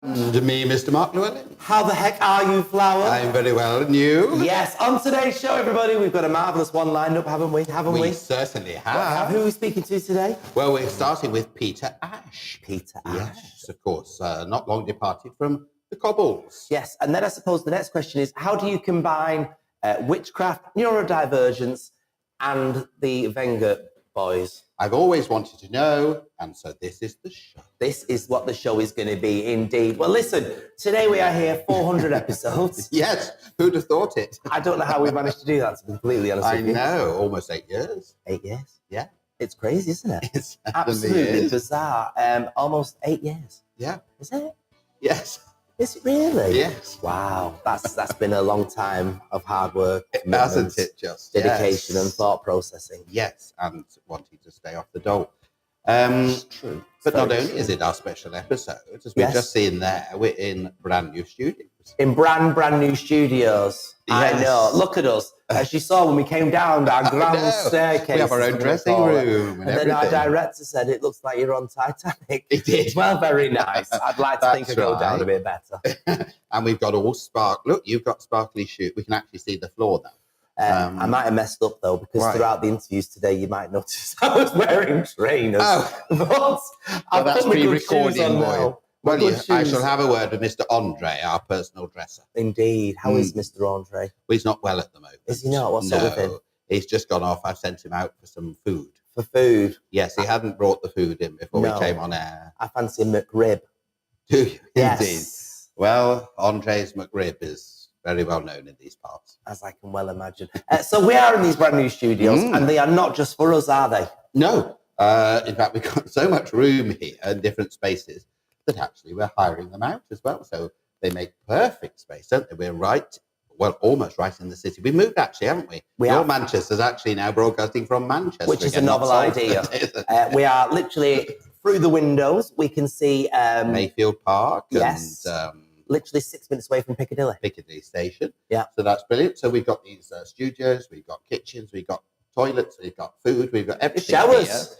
And me, Mr. Mark Llewellyn. How the heck are you, Flower? I'm very well, and you? Yes, on today's show, everybody, we've got a marvellous one lined up, haven't we? We certainly have. Who are we speaking to today? Well, we're starting with Peter Ash. Peter Ash. Yes, of course, not long departed from the Cobbles. Yes, and then I suppose the next question is, how do you combine witchcraft, neurodivergence, and the Wenger boys? I've always wanted to know, and so this is the show. This is what the show is going to be, indeed. Well, listen, today we are here, 400 episodes. Yes, who'd have thought it? I don't know how we managed to do that, to be completely honest with you. I know, almost 8 years. 8 years? Yeah. It's crazy, isn't it? It's absolutely bizarre. Almost 8 years. Yeah. Is it? Yes. Is it really? Yes. Wow, that's been a long time of hard work, hasn't it? Just dedication and thought processing. Yes, and wanting to stay off the dole. It's true. But not only is it our special episode, as we've just seen there, we're in brand new studios. In brand new studios. Yes. I know. Look at us. As you saw when we came down our grand staircase. We have our own dressing room and then our director said, it looks like you're on Titanic. It did. Well, very nice. I'd like to think I go down a bit better. And we've got all Look, you've got sparkly shoes. We can actually see the floor now. I might have messed up though, because throughout the interviews today, you might notice I was wearing trainers. Oh, but that's pre-recording. Well, I shall shoes. have a word with Mr. Andre, our personal dresser. Indeed. How is Mr. Andre? Well, he's not well at the moment. Is he not? What's up with him? He's just gone off. I've sent him out for some food. For food? Yes, he hadn't brought the food in before we came on air. I fancy a McRib. Do you? Yes. Indeed. Well, Andre's McRib is very well known in these parts. As I can well imagine. So we are in these brand new studios, and they are not just for us, are they? No. In fact, we've got so much room here and different spaces that actually we're hiring them out as well. So they make perfect space, don't they? We're almost right in the city. We moved actually, haven't we? Manchester's actually now broadcasting from Manchester. Which is a novel idea. We are literally through the windows. We can see Mayfield Park. Yes. And, literally 6 minutes away from Piccadilly. Piccadilly Station. Yeah. So that's brilliant. So we've got these studios, we've got kitchens, we've got toilets, we've got food, we've got everything.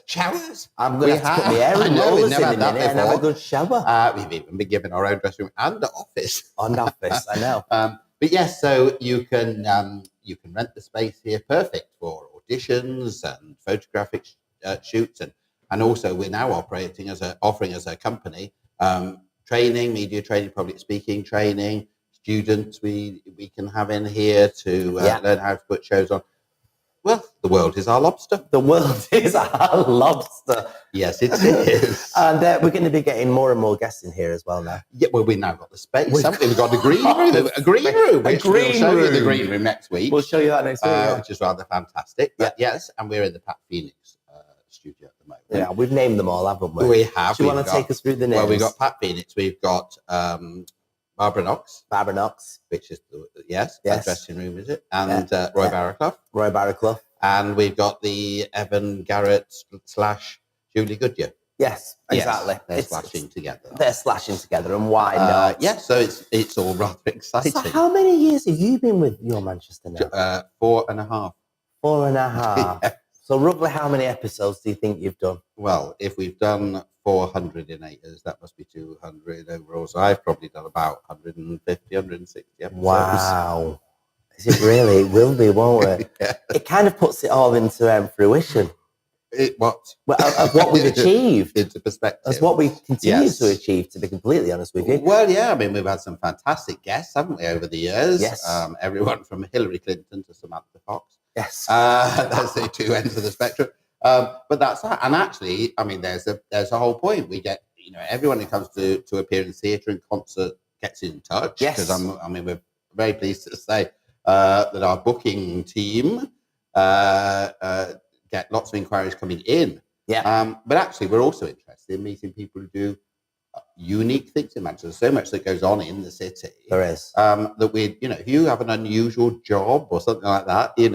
Showers. I'm going to have to put my hair in rollers in a minute and have a good shower. We've even been given our own dressing room and the office. On the office, I know. But yes, so you can rent the space here, perfect for auditions and photographic shoots, and also we're now offering as a company training, media training, public speaking training. Students we can have in here to learn how to put shows on. Well, the world is our lobster. The world is our lobster. Yes, it is. And we're going to be getting more and more guests in here as well now. Yeah, well, we've now got the space. We've got a green room. A green room. We'll show you the green room next week. We'll show you that next week. Which is rather fantastic. But yes, and we're in the Pat Phoenix studio at the moment. Yeah, we've named them all, haven't we? We have. Do you want to take us through the names? Well, we've got Pat Phoenix. We've got Barbara Knox. Barbara Knox. Which is, yes. Dressing room, is it? And Roy Barraclough. Roy Barraclough. And we've got the Evan Garrett / Julie Goodyear. Yes, exactly. They're slashing together. They're slashing together, and why not? Yeah, so it's all rather exciting. So how many years have you been with your Manchester now? 4.5. 4.5. Yeah. So roughly how many episodes do you think you've done? Well, if we've done 400 in 8 years, that must be 200 overall. So I've probably done about 150, 160 episodes. Wow. Is it really? It will be, won't it? Yeah. It kind of puts it all into fruition. What? Well, of what we've achieved. Into perspective. As what we continue to achieve, to be completely honest with you. Well, yeah, I mean, we've had some fantastic guests, haven't we, over the years? Yes. Everyone from Hillary Clinton to Samantha Fox. Yes. That's the two ends of the spectrum. But that's that. And actually, I mean, there's a whole point. We get, everyone who comes to appear in theatre and concert gets in touch. Yes. Because we're very pleased to say that our booking team get lots of inquiries coming in. Yeah. But actually, we're also interested in meeting people who do unique things in Manchester. There's so much that goes on in the city. There is. That if you have an unusual job or something like that, get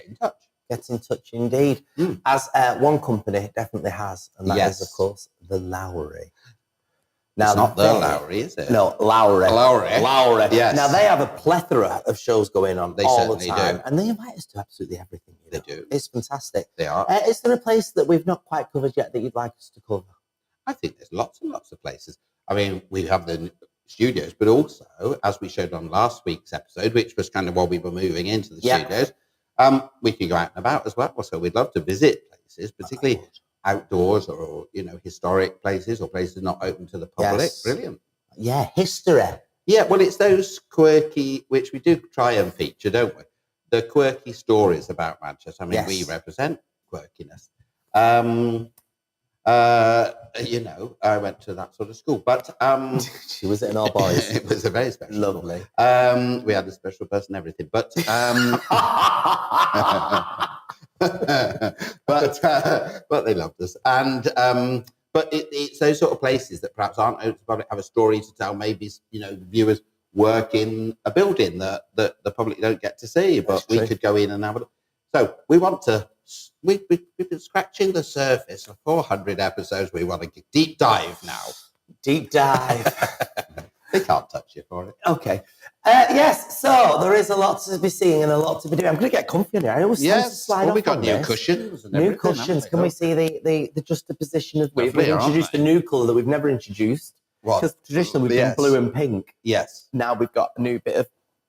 in touch. Get in touch indeed. As one company definitely has, and that is, of course, the Lowry. Now, it's not the Lowry, is it? No, Lowry. Lowry. Yes. Now, they have a plethora of shows going on all the time. Do. And they invite us to absolutely everything. They do. It's fantastic. They are. Is there a place that we've not quite covered yet that you'd like us to cover? I think there's lots and lots of places. I mean, we have the studios, but also, as we showed on last week's episode, which was kind of while we were moving into the studios, we can go out and about as well. So we'd love to visit places, particularly outdoors or, historic places or places not open to the public. Yes. Brilliant. Yeah, history. Yeah, well, it's those quirky, which we do try and feature, don't we? The quirky stories about Manchester. I mean, we represent quirkiness. I went to that sort of school, but she was at an all boys. It was a very special Lovely. School. We had a special person, everything, but but they loved us, and but it's those sort of places that perhaps aren't open to the public, have a story to tell. Maybe viewers work in a building that the public don't get to see, but we could go in and have a look. So we want to. We've been scratching the surface for 400 episodes. We want to deep dive now. Deep dive. They can't touch you for it. Okay. Yes. So there is a lot to be seeing and a lot to be doing. I'm going to get comfy in here. I always slide off. We got new cushions. And new cushions. Can we see the juxtaposition of? We've introduced a new colour that we've never introduced. What? Because traditionally we've done blue and pink. Yes. Now we've got a new bit of.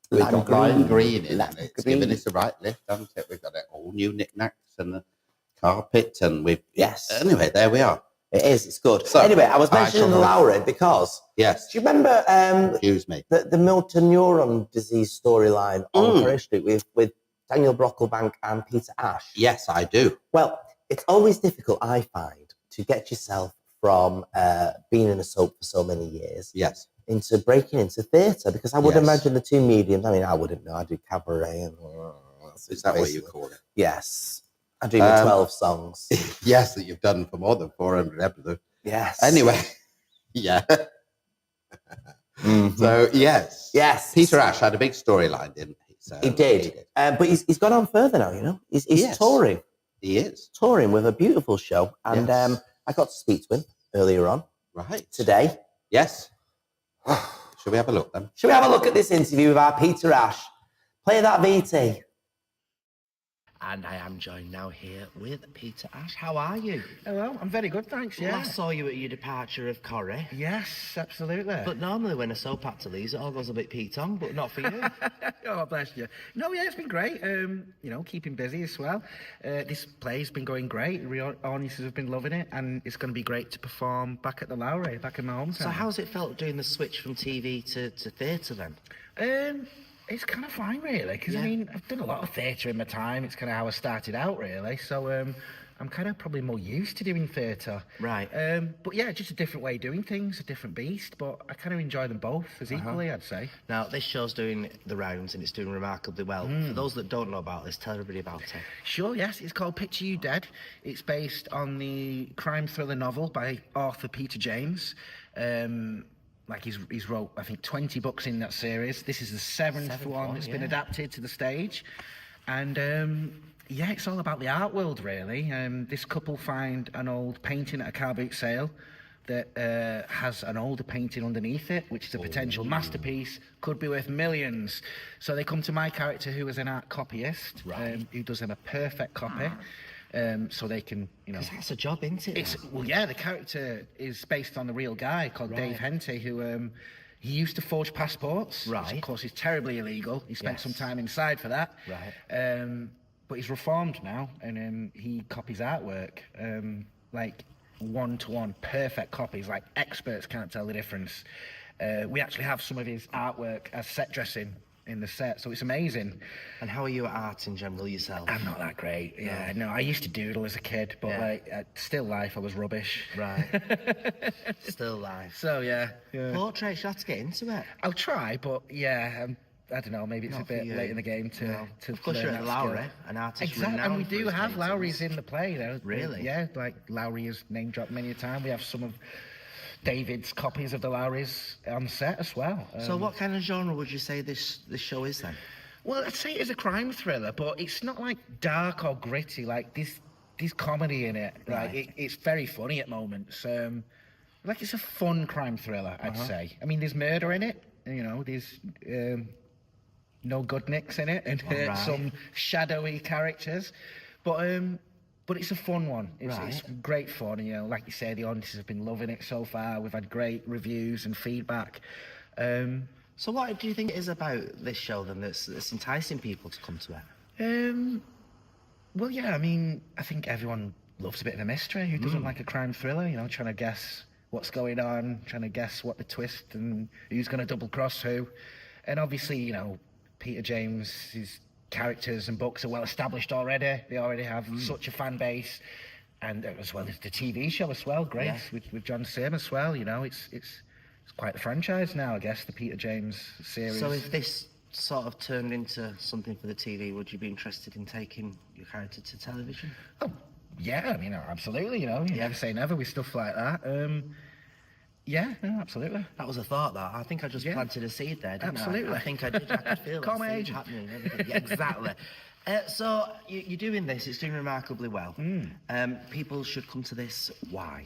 We've got lime green in it. It's giving us the right lift, hasn't it? We've got all new knickknacks and the carpet, and we've... Yes. Anyway, there we are. It is. It's good. So, anyway, I was mentioning the Lowry because... Yes. Do you remember... Excuse me. The motor neuron disease storyline on Forest Street with Daniel Brocklebank and Peter Ash? Yes, I do. Well, it's always difficult, I find, to get yourself from being in a soap for so many years... Yes. into breaking into theatre, because I would imagine the two mediums. I mean, I wouldn't know. I do cabaret and is that what you call it? Yes, I do the 12 songs. Yes, that you've done for more than 400 episodes. Yes. Anyway, yeah. So yes. Peter Ash had a big storyline, didn't he? So he did. But he's gone on further now. He's touring. He is touring with a beautiful show, and I got to speak to him earlier on. Right today. Yes. Shall we have a look then? Shall we have a look at this interview with our Peter Ash? Play that VT. And I am joined now here with Peter Ash. How are you? Hello, I'm very good, thanks, yeah. Last saw you at your departure of Corrie. Yes, absolutely. But normally when a soap actor leaves, it all goes a bit Pete-ong, but not for you. Oh, bless you. No, yeah, it's been great. Keeping busy as well. This play's been going great. Audiences have been loving it, and it's going to be great to perform back at the Lowry, back in my hometown. So how's it felt doing the switch from TV to theatre then? It's kind of fine, really, because, I mean, I've done a lot of theatre in my time. It's kind of how I started out, really. So I'm kind of probably more used to doing theatre. Right. But, yeah, just a different way of doing things, a different beast. But I kind of enjoy them both as equally, I'd say. Now, this show's doing the rounds, and it's doing remarkably well. For those that don't know about this, tell everybody about it. Sure, yes. It's called Picture You Dead. It's based on the crime thriller novel by author Peter James. He's wrote, I think, 20 books in that series. This is the seventh one that's been adapted to the stage. And, it's all about the art world, really. This couple find an old painting at a car boot sale that has an older painting underneath it, which is a potential masterpiece, could be worth millions. So they come to my character, who is an art copyist, who does them a perfect copy. So they can, Because that's a job, isn't it? The character is based on a real guy called Dave Henty, who he used to forge passports. Right. Which of course is terribly illegal. He spent some time inside for that. Right. But he's reformed now, and he copies artwork, like one-to-one, perfect copies. Like experts can't tell the difference. We actually have some of his artwork as set dressing in the set, so it's amazing. And how are you at art in general yourself? I'm not that great. Yeah, no, I used to doodle as a kid, but at still life, I was rubbish. Right. Still life. So yeah. Portraits, you have to get into it. I'll try, but I don't know. Maybe it's a bit late in the game to. Of course, you're at the Lowry, an artist. Exactly, and we do have Lowrys in the play, though. Really? Yeah, like Lowry is name dropped many a time. We have some of David's copies of the Lowrys on set as well. So what kind of genre would you say this show is then? Well, I'd say it is a crime thriller, but it's not like dark or gritty. Like there's comedy in it. Right. Like it's very funny at moments. It's a fun crime thriller, I'd say. I mean, there's murder in it. There's no good nicks in it, and some shadowy characters. But But it's a fun one. It's Right. great fun. And, you know, like you say, the audiences have been loving it so far. We've had great reviews and feedback. So what do you think it is about this show then that's enticing people to come to it? Well, yeah, I mean, I think everyone loves a bit of a mystery. Who doesn't like a crime thriller? You know, trying to guess what's going on, trying to guess what the twist and who's going to double cross who. And obviously, you know, Peter James's characters and books are well established already. They already have such a fan base, and as well as the TV show as well, great with John Sim as well. You know, it's quite the franchise now, I guess, the Peter James series. So if this sort of turned into something for the TV, would you be interested in taking your character to television? Oh, yeah, I mean, absolutely. You know, you never say never with stuff like that. Yeah, no, absolutely. That was a thought. That I think I just planted a seed there. Didn't Absolutely. I think I did. I could feel Call that my seed agent. happening. And everything. Yeah, exactly. So you're doing this. It's doing remarkably well. People should come to this. Why?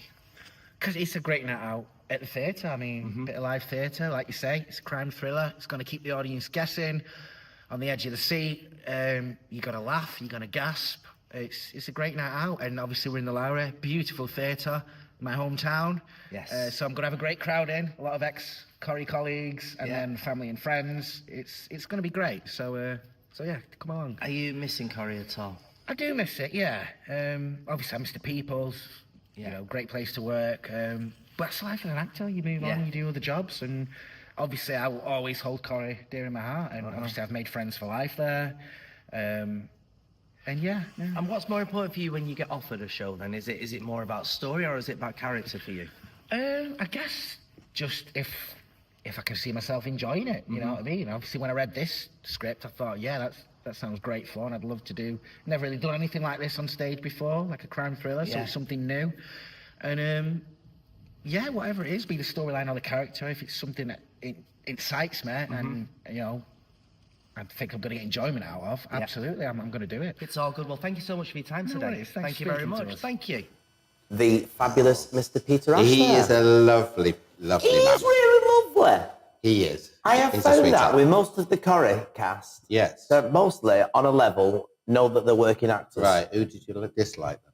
Because it's a great night out at the theatre. I mean, bit of live theatre, like you say. It's a crime thriller. It's going to keep the audience guessing, on the edge of the seat. You're going to laugh. You're going to gasp. It's a great night out. And obviously we're in the Lowry. Beautiful theatre. My hometown. Yes. So I'm going to have a great crowd in. A lot of ex-Corrie colleagues and then family and friends. It's going to be great. So yeah, come along. Are you missing Corrie at all? I do miss it, yeah. Obviously I miss the peoples. You know, great place to work. But it's life of an actor. You move on, you do other jobs, and obviously I will always hold Corrie dear in my heart. And obviously I've made friends for life there. And yeah. And what's more important for you when you get offered a show then? Is it more about story or is it about character for you? I guess just if I can see myself enjoying it, you know what I mean? Obviously when I read this script, I thought, yeah, that sounds great fun. I'd love to do. Never really done anything like this on stage before, like a crime thriller, so it's something new. And yeah, whatever it is, be the storyline or the character, if it's something that it incites me and, you know, I think I'm going to get enjoyment out of, absolutely, I'm going to do it. It's all good. Well, thank you so much for your time today. worries. Thanks Thank you for very speaking to much. us. Thank you. The fabulous Mr. Peter Ash. He is a lovely man. He's really lovely. He is. I have He's a found that sweetheart. with most of the Corrie cast. Yes. They're mostly on a level, know that they're working actors. Right. Who did you dislike them?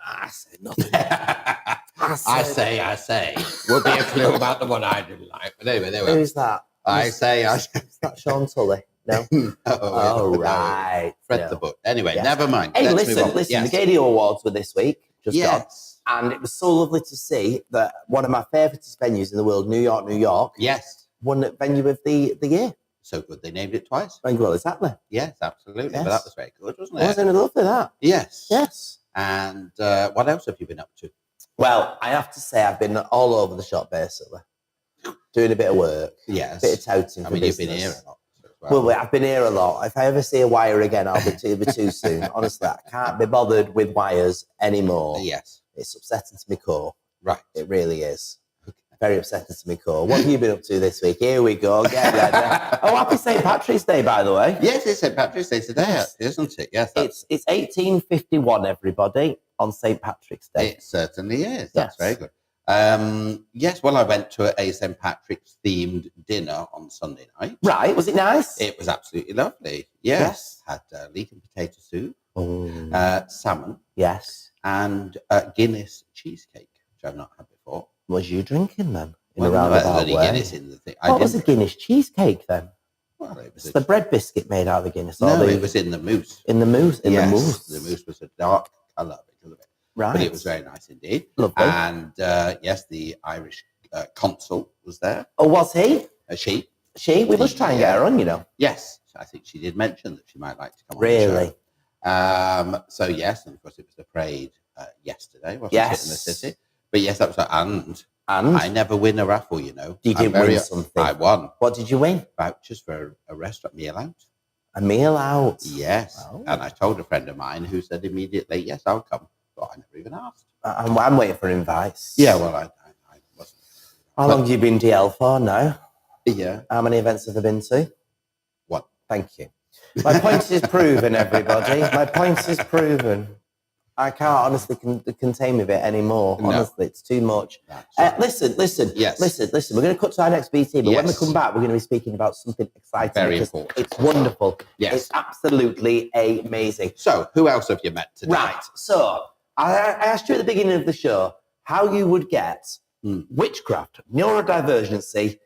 I say nothing. I say. Would be a clue about the one I didn't like. But anyway, there we are. Who's that? I say. Is that Sean Tully? No. Oh, right. Fred No. the book. Anyway, Yes. never mind. Hey, Let's move on. listen. Yes. The Gadio Awards were this week, just gone. Yes. And it was so lovely to see that one of my favourite venues in the world, New York, Yes. won the venue of the year. So good. They named it twice. Well, exactly. Yes, absolutely. Yes. But that was very good, wasn't it? Wasn't it lovely, that? Yes. Yes. And what else have you been up to? Well, I have to say I've been all over the shop, basically. Doing a bit of work. Yes. A bit of touting for You've business. been here a lot. Well, I've been here a lot. If I ever see a wire again, it'll be too soon. Honestly, I can't be bothered with wires anymore. Yes. It's upsetting to my core. Right. It really is. Very upsetting to my core. What have you been up to this week? Here we go. Get ready. Oh, happy St. Patrick's Day, by the way. Yes, it's St. Patrick's Day today, isn't it? Yes. It's 1851, everybody, on St. Patrick's Day. It certainly is. That's Yes. very good. Yes, well, I went to a St. Patrick's themed dinner on Sunday night. Right, was it nice? It was absolutely lovely. Yes. Had leek and potato soup, salmon, Yes. and Guinness cheesecake, which I've not had before. Was you drinking then? In Well, a no, roundabout there's only way? Guinness in the thing. What was a Guinness cheesecake then? Well, it was It's the bread biscuit made out of the Guinness. no, or the, it was in the mousse. in the mousse. In Yes, the mousse. The mousse was a dark colour because of it. Right. But it was very nice indeed. Lovely. And yes, the Irish consul was there. Oh, was he? She. We must try and get her on, you know. Yes, I think she did mention that she might like to come on Really? the show. So yes, and of course it was the parade yesterday, wasn't it, in the Yes. city? But yes, that was and And I never win a raffle, you know. you did win something. I won What did you win? vouchers for a restaurant meal out. A meal out. Yes, Oh. and I told a friend of mine who said immediately, "Yes, I'll come." But I never even asked. I'm waiting for invites. Yeah, well, I wasn't. How long have you been DL for now? Yeah, How many events have I been to? One. Thank you. My point is proven, everybody. My point is proven. I can't honestly contain with it anymore. No. Honestly, it's too much. Listen. Yes. Listen. We're going to cut to our next BT, but when we Yes. come back, we're going to be speaking about something exciting. Very because important. It's wonderful. Yes. It's absolutely amazing. So, who else have you met today? Right. So, I asked you at the beginning of the show how you would get witchcraft, neurodivergency,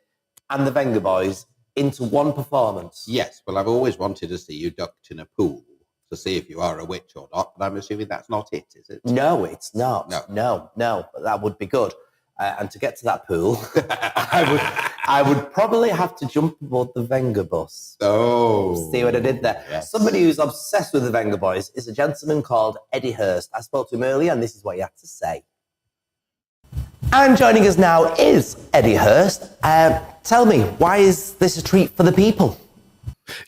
and the Venga Boys into one performance. Yes. Well, I've always wanted to see you ducked in a pool to see if you are a witch or not, but I'm assuming that's not it, is it? No, it's not. No, but that would be good. And to get to that pool, I would probably have to jump aboard the Venga bus. Oh. See what I did there? Yes. Somebody who's obsessed with the Venga Boys is a gentleman called Edy Hurst. I spoke to him earlier, and this is what he had to say. And joining us now is Edy Hurst. Tell me, why is this a treat for the people?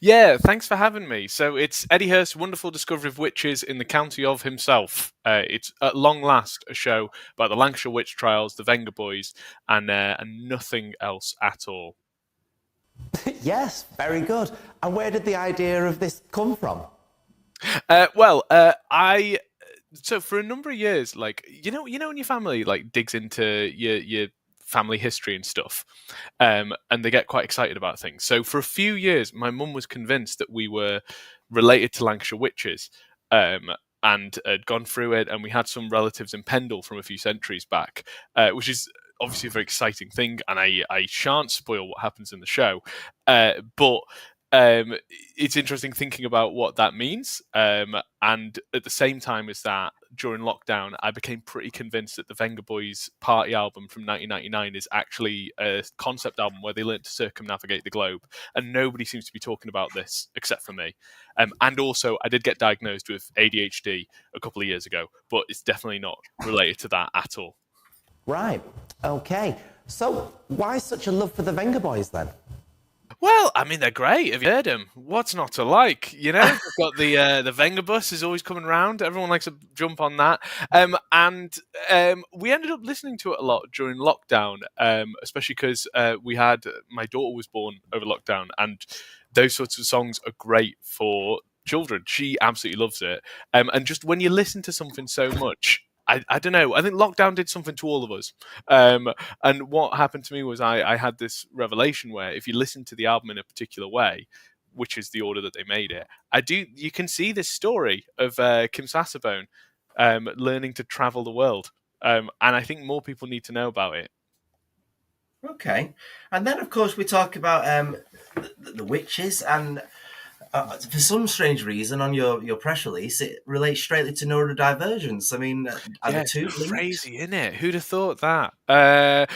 Yeah, thanks for having me. So it's Edy Hurst's Wonderful Discoverie of Witches in the Countie of Himself. It's at long last a show about the Lancashire witch trials, the Venga Boys, and nothing else at all. Yes, very good. And where did the idea of this come from? So for a number of years, like you know, when your family like digs into your family history and stuff, and they get quite excited about things. So for a few years, my mum was convinced that we were related to Lancashire witches, and had gone through it, and we had some relatives in Pendle from a few centuries back, which is obviously a very exciting thing, and I shan't spoil what happens in the show, but it's interesting thinking about what that means, and at the same time as that, during lockdown, I became pretty convinced that the Venga Boys party album from 1999 is actually a concept album where they learned to circumnavigate the globe, and nobody seems to be talking about this except for me. And also, I did get diagnosed with ADHD a couple of years ago, but it's definitely not related to that at all. Right. Okay. So why such a love for the Venga Boys then? Well, I mean, they're great. Have you heard them? What's not to like? You know, we've got the Venga bus is always coming round. Everyone likes to jump on that. And we ended up listening to it a lot during lockdown, especially because my daughter was born over lockdown, and those sorts of songs are great for children. She absolutely loves it. And just when you listen to something so much, I don't know. I think lockdown did something to all of us. And what happened to me was I had this revelation where if you listen to the album in a particular way, which is the order that they made it, you can see this story of Kim Sassabone learning to travel the world. And I think more people need to know about it. Okay. And then, of course, we talk about the witches, and for some strange reason, on your press release, it relates straightly to neurodivergence. I mean, are the two linked? Crazy, isn't it? Who'd have thought that? Are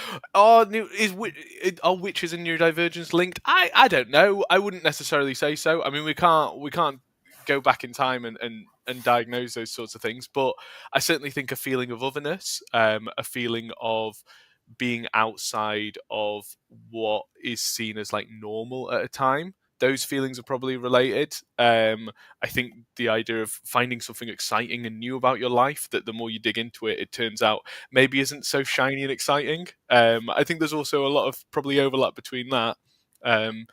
witches and neurodivergence linked? I don't know. I wouldn't necessarily say so. I mean, we can't go back in time and diagnose those sorts of things, but I certainly think a feeling of otherness, a feeling of being outside of what is seen as like normal at a time, those feelings are probably related. I think the idea of finding something exciting and new about your life, that the more you dig into it, it turns out maybe isn't so shiny and exciting. I think there's also a lot of probably overlap between that. And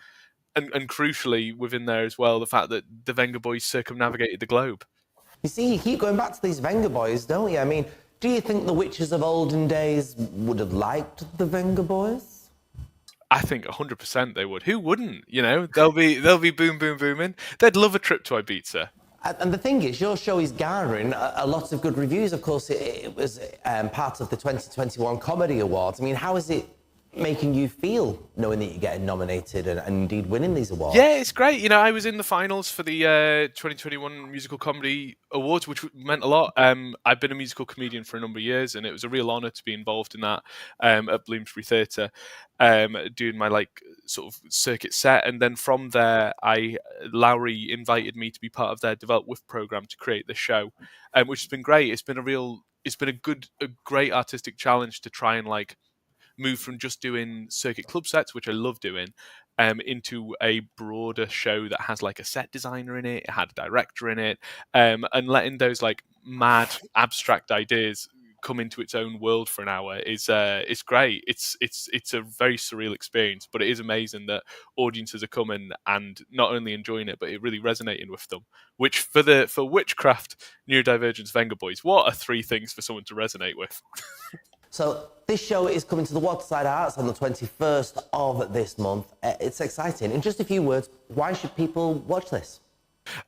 crucially within there as well, the fact that the Venga Boys circumnavigated the globe. You see, you keep going back to these Venga Boys, don't you? I mean, do you think the witches of olden days would have liked the Venga Boys? I think 100% they would. Who wouldn't? You know, they'll be boom, boom, booming. They'd love a trip to Ibiza. And the thing is, your show is garnering a lot of good reviews. Of course, it was part of the 2021 Comedy Awards. I mean, how is it making you feel knowing that you're getting nominated and indeed winning these awards? Yeah, it's great. You know, I was in the finals for the 2021 Musical Comedy Awards, which meant a lot. I've been a musical comedian for a number of years, and it was a real honour to be involved in that at Bloomsbury Theatre, doing my sort of circuit set. And then from there, Lowry invited me to be part of their Develop With programme to create the show, which has been great. It's been a great artistic challenge to try and move from just doing circuit club sets, which I love doing, into a broader show that has a set designer in it, it had a director in it, and letting those mad abstract ideas come into its own world for an hour is great. It's a very surreal experience, but it is amazing that audiences are coming and not only enjoying it, but it really resonating with them. Which for witchcraft, neurodivergence, Vengaboys, what are 3 things for someone to resonate with? So this show is coming to the Waterside Arts on the 21st of this month. It's exciting. In just a few words, why should people watch this?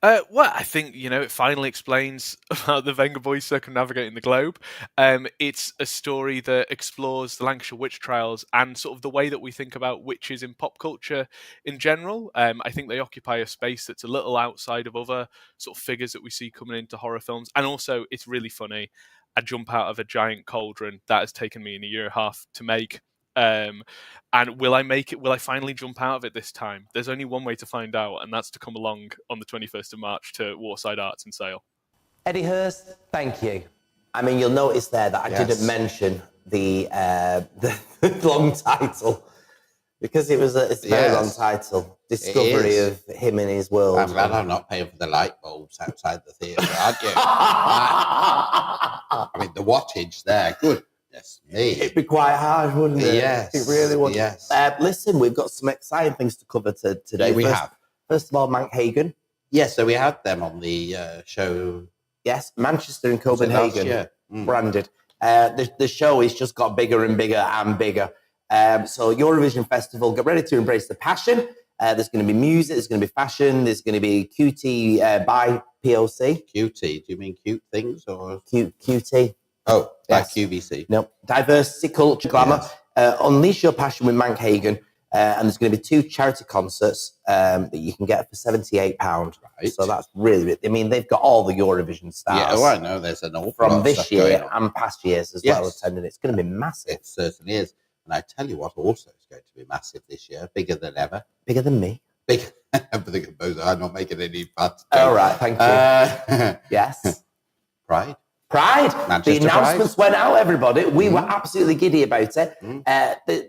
Well, I think, it finally explains about the Vengaboys circumnavigating the globe. It's a story that explores the Lancashire witch trials and sort of the way that we think about witches in pop culture in general. I think they occupy a space that's a little outside of other sort of figures that we see coming into horror films. And also, it's really funny. I jump out of a giant cauldron that has taken me a year and a half to make. And will I make it? Will I finally jump out of it this time? There's only one way to find out, and that's to come along on the 21st of March to Waterside Arts in Sale. Edy Hurst, thank you. I mean, you'll notice there that I didn't mention the long title, because it's a very long title. Discovery of Him and His World. I'm glad I'm not paying for the light bulbs outside the theatre, aren't you? I mean, the wattage there, good. Yes, me. It'd be quite hard, wouldn't it? Yes. It really would. Yes. Listen, we've got some exciting things to cover today. We have. First of all, Manhagan. Yes, so we had them on the show. Yes, Manchester and Copenhagen. Branded. The show has just got bigger and bigger and bigger. So Eurovision Festival, get ready to embrace the passion. There's going to be music, there's going to be fashion, there's going to be QT by POC. QT, do you mean cute things or? QT. Oh, yes. like QVC. No, diversity, culture, glamour. Yes. Unleash your passion with Manhagan. And there's going to be 2 charity concerts that you can get for £78. Right. So that's really, I mean, they've got all the Eurovision stars. Yeah, oh, I know. There's an awful from lot of this stuff year going on. and past years as Yes. well attending. It's going to be massive. It certainly is. And I tell you what, also is going to be massive this year, bigger than ever. Bigger than me. Big for the composer. I'm not making any fuss. All right, thank you. Yes. Pride. The announcements went out, everybody. We were absolutely giddy about it.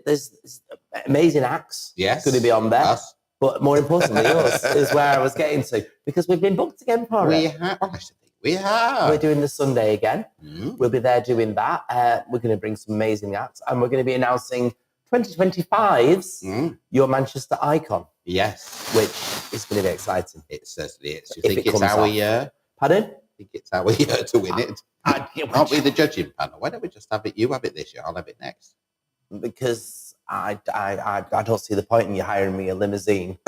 There's amazing acts going to be on there. Us. But more importantly, yours is where I was getting to. Because we've been booked again for We it. have. I should think we have. We're doing the Sunday again. We'll be there doing that. We're going to bring some amazing acts. And we're going to be announcing 2025's Your Manchester Icon. Yes. Which is going to be exciting. It certainly is. You If think it it's comes our off. year? Pardon? I think it's our year to win it. Aren't we the judging panel? Why don't we just have it? You have it this year. I'll have it next. Because I don't see the point in you hiring me a limousine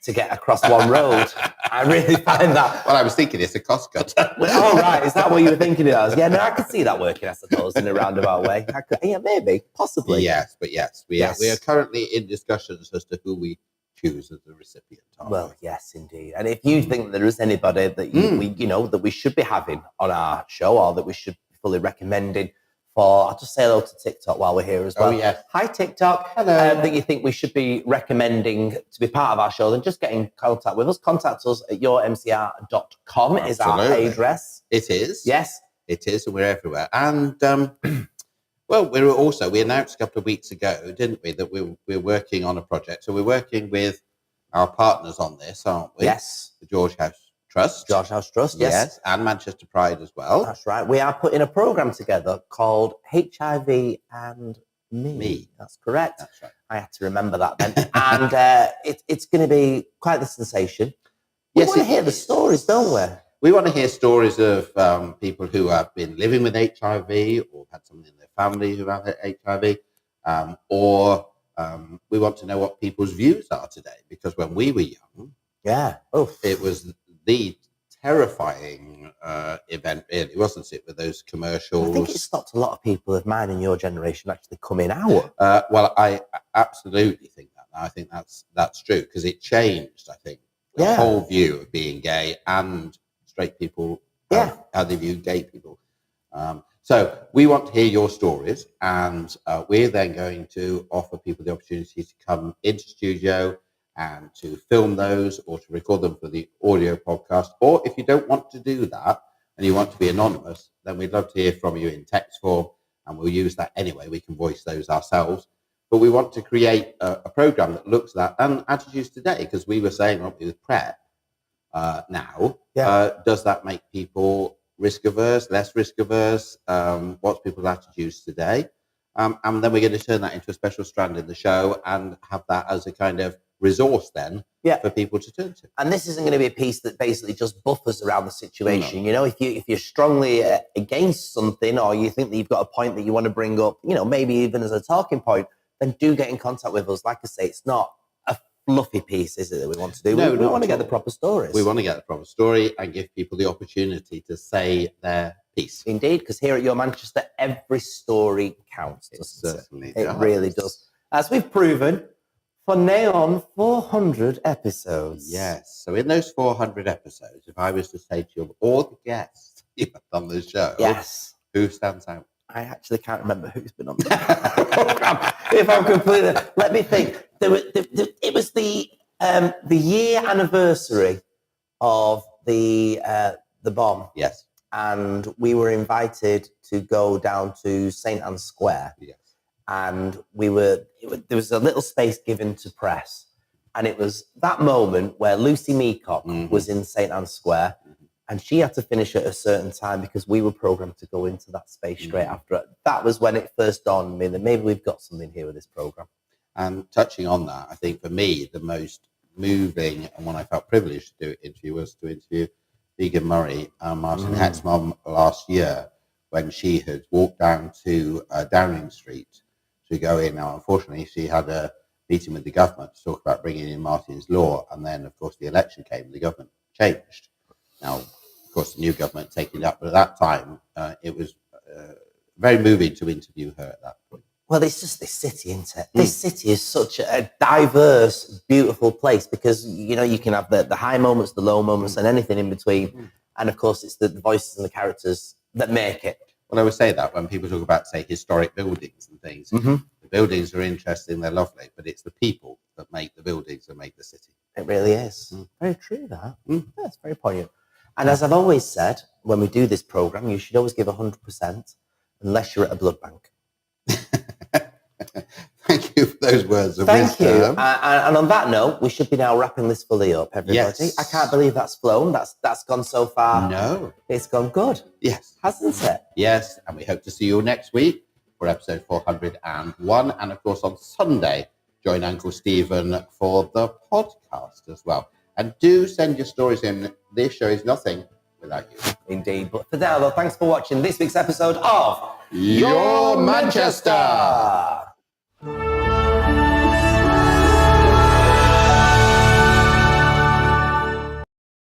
to get across one road. I really find that. Well, I was thinking it's a cost cut. Oh, right. Is that what you were thinking it was? Yeah, no, I could see that working, I suppose, in a roundabout way. Yeah, maybe, possibly. Yes, but yes, we are currently in discussions as to who we choose as the recipient. Well, yes, indeed. And if you think there is anybody that that we should be having on our show, or that we should be fully recommending for, I'll just say hello to TikTok while we're here as well. Oh, yes. Hi, TikTok. Hello. That you think we should be recommending to be part of our show, then just get in contact with us. Contact us at yourmcr.com is our address. It is. Yes. It is, and we're everywhere. And, well, we announced a couple of weeks ago, didn't we, that we're working on a project. So we're working with our partners on this, aren't we? Yes. The George House Trust. George House Trust, yes. And Manchester Pride as well. That's right. We are putting a programme together called HIV and Me. That's correct. That's right. I had to remember that then. And it's going to be quite the sensation. We want to hear the stories, don't we? We want to hear stories of people who have been living with HIV or had someone in their family who have HIV, or we want to know what people's views are today. Because when we were young, it was the terrifying event, really, wasn't it, with those commercials? I think it stopped a lot of people of mine in your generation actually coming out. Well, I absolutely think that now. I think that's true, because it changed, I think, the whole view of being gay and straight people, how they view gay people. So we want to hear your stories, and we're then going to offer people the opportunity to come into studio and to film those or to record them for the audio podcast. Or if you don't want to do that and you want to be anonymous, then we'd love to hear from you in text form, and we'll use that anyway. We can voice those ourselves. But we want to create a program that looks at that and attitudes today, because we were saying, aren't we, with PrEP now, does that make people risk averse, less risk averse, what's people's attitudes today. And then we're going to turn that into a special strand in the show and have that as a kind of resource then for people to turn to. And this isn't going to be a piece that basically just buffers around the situation. You know, if you're strongly against something, or you think that you've got a point that you want to bring up, you know, maybe even as a talking point, then do get in contact with us. Like I say, it's not a fluffy piece, is it, that we want to do? No, we want to get the proper stories. We want to get the proper story and give people the opportunity to say their piece. Indeed, because here at Your Manchester, every story counts, doesn't it? It really does. As we've proven for near on 400 episodes. Yes. So in those 400 episodes, if I was to say to you, of all the guests you have on the show, who stands out? I actually can't remember who's been on the program. If I'm completely, let me think. It was the year anniversary of the bomb. Yes. And we were invited to go down to St. Anne's Square. Yes. And there was a little space given to press. And it was that moment where Lucy Meacock was in St. Anne's Square, and she had to finish at a certain time because we were programmed to go into that space straight after it. That was when it first dawned on me that maybe we've got something here with this program. And touching on that, I think for me, the most moving and one I felt privileged to interview was to interview Vegan Murray and Martin Hett's mum last year when she had walked down to Downing Street to go in. Now, unfortunately, she had a meeting with the government to talk about bringing in Martin's Law. And then, of course, the election came and the government changed. Now, of course, the new government taking it up. But at that time, it was very moving to interview her at that point. Well, it's just this city, isn't it? This city is such a diverse, beautiful place because, you know, you can have the high moments, the low moments, and anything in between. And, of course, it's the voices and the characters that make it. Well, I would say that when people talk about, say, historic buildings and things, the buildings are interesting, they're lovely, but it's the people that make the buildings and make the city. It really is. Very true, that. That's very poignant. And as I've always said, when we do this program, you should always give 100% unless you're at a blood bank. Thank you for those words of Thank you. wisdom. And on that note, we should be now wrapping this fully up, everybody. Yes. I can't believe that's flown. That's gone so far. No. It's gone good. Yes. Hasn't it? Yes. And we hope to see you all next week for episode 401. And of course, on Sunday, join Uncle Stephen for the podcast as well. And do send your stories in. This show is nothing without you. Indeed. But for now, though, thanks for watching this week's episode of Your Manchester.